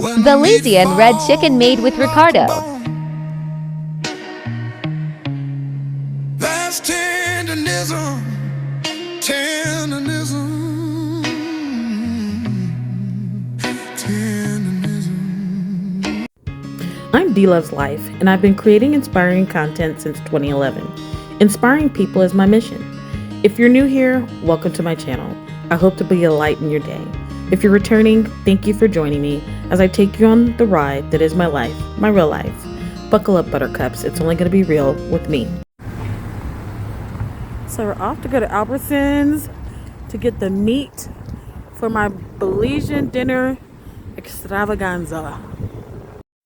Belizean red chicken made with Ricardo. That's tenderism, tenderism, tenderism. I'm D Loves Life, and I've been creating inspiring content since 2011. Inspiring people is my mission. If you're new here, welcome to my channel. I hope to be a light in your day. If you're returning, thank you for joining me as I take you on the ride that is my life, my real life. Buckle up, buttercups. It's only going to be real with me. So we're off to go to Albertsons to get the meat for my Belizean dinner extravaganza.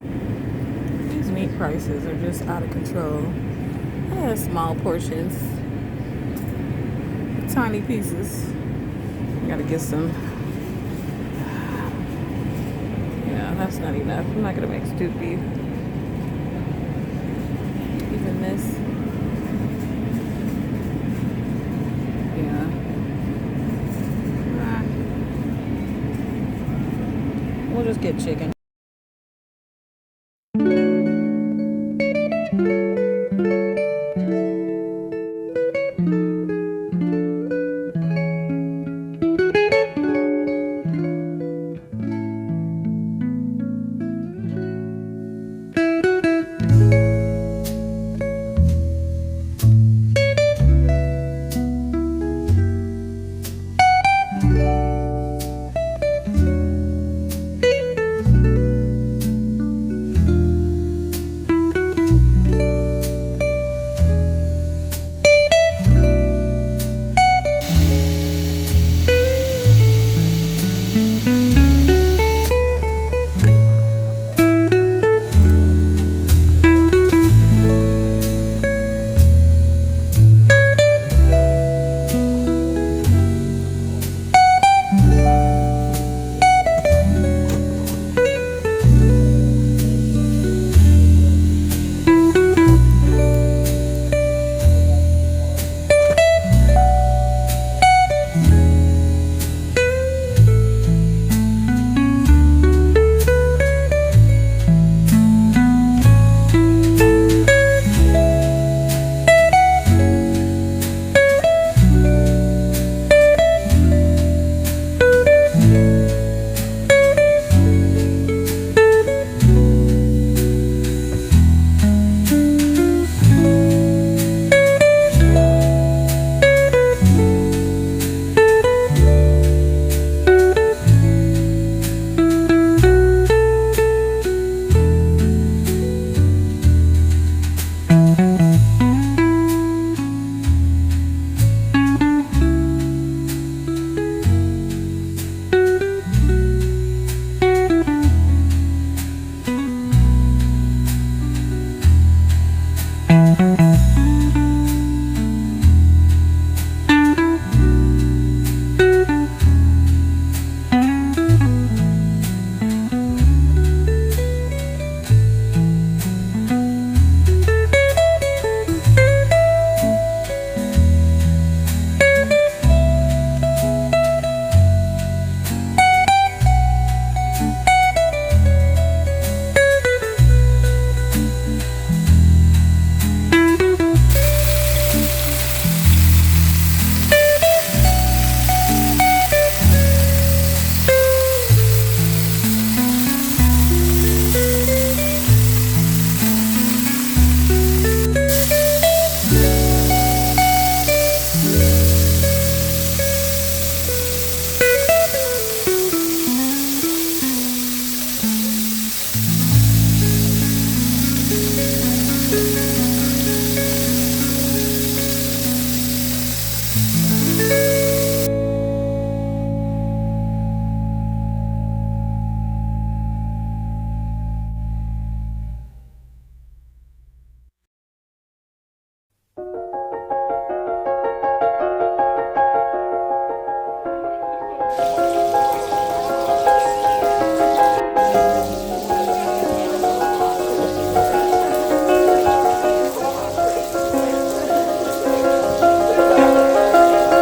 These meat prices are just out of control. I have small portions, tiny pieces. I gotta get some. Yeah, that's not enough. I'm not gonna make stewed beef. Even this. Yeah. We'll just get chicken.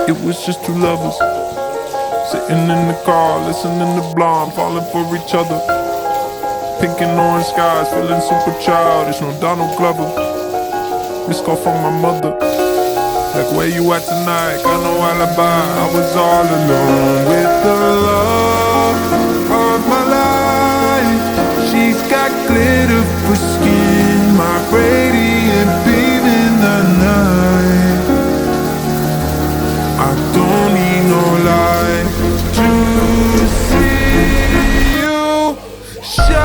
It was just two lovers sitting in the car, listening to Blonde, falling for each other. Pink and orange skies, feeling super childish. No Donald Glover. This call from my mother. Like, where you at tonight? Got no alibi. I was all alone with the love of my life. She's got glitter for skin, my radiant beam in the night. I don't need no light to see you shine.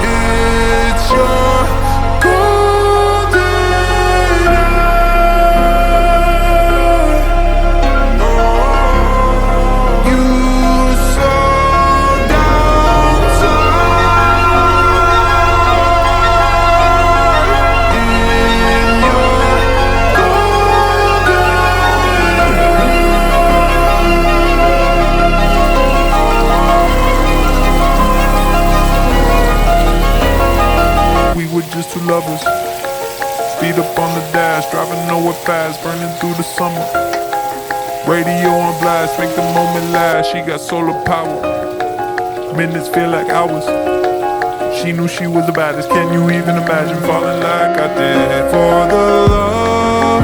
It's your golden hour. You so downside in your we were just two lovers. Speed up on the dash, driving nowhere fast, burning through the summer. Radio on blast, make the moment last. She got solar power. Minutes feel like hours. She knew she was the baddest. Can you even imagine falling like I did for the love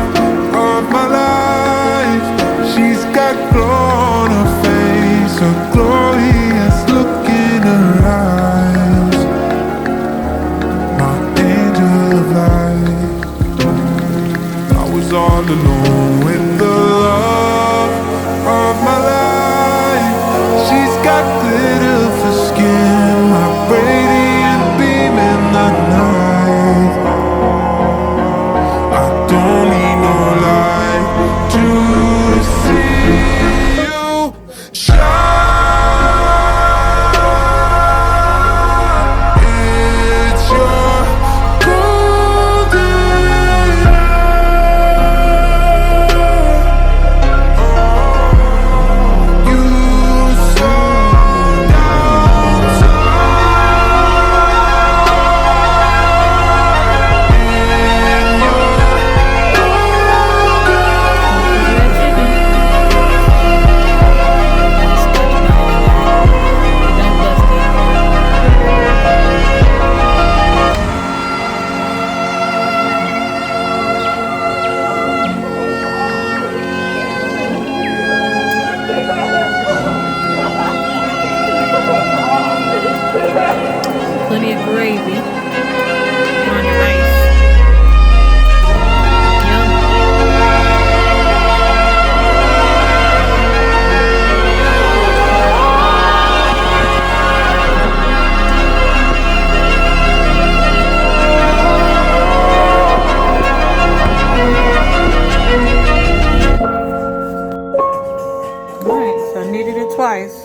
of my life? She's got glow on her face, a glorious look in her eyes. My angel of light. I was all alone with the love of my life. She's got glitter for skin, my radiant beam in the night. I don't need no light to see you shine. It's your golden hour. You so Plenty of gravy on your rice. Yum. Alright, so I kneaded it twice.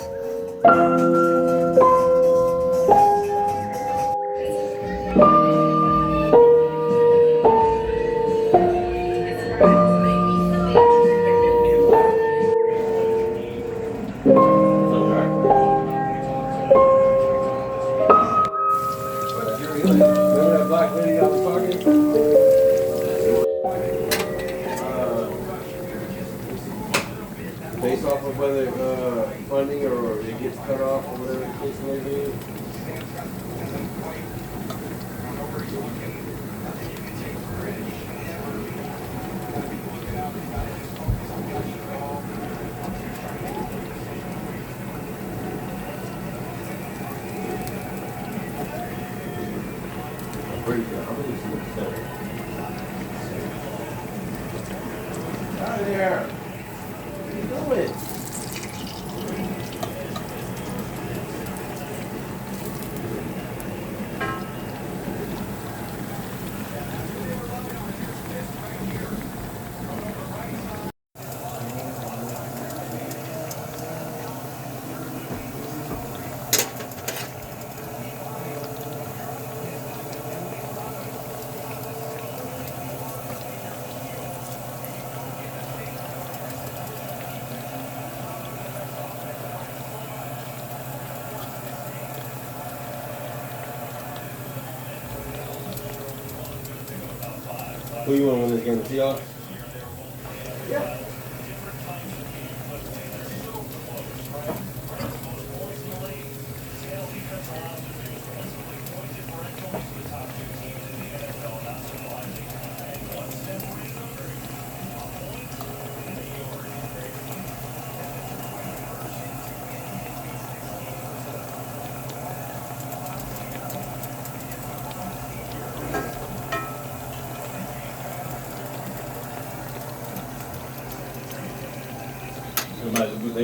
Remember that black lady I was talking? Based off of whether funding or it gets cut off or whatever the case may be. Out of there! What are you doing? Who you want to win this game? The Seahawks? Yeah.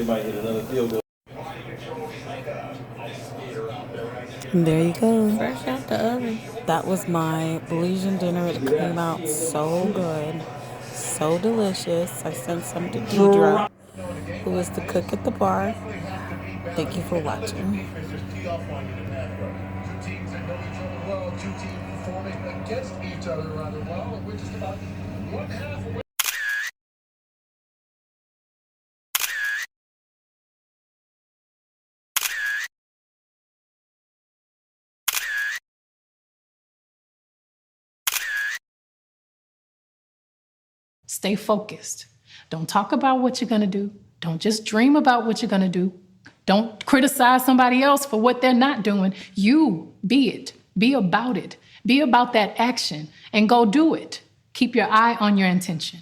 they might hit another field goal. And there you go. Fresh out the oven. That was my Belizean dinner. It came out so good, so delicious. I sent some to Deidre, who is the cook at the bar. Thank you for watching. Stay focused. Don't talk about what you're going to do. Don't just dream about what you're going to do. Don't criticize somebody else for what they're not doing. You be it. Be about it. Be about that action and go do it. Keep your eye on your intention.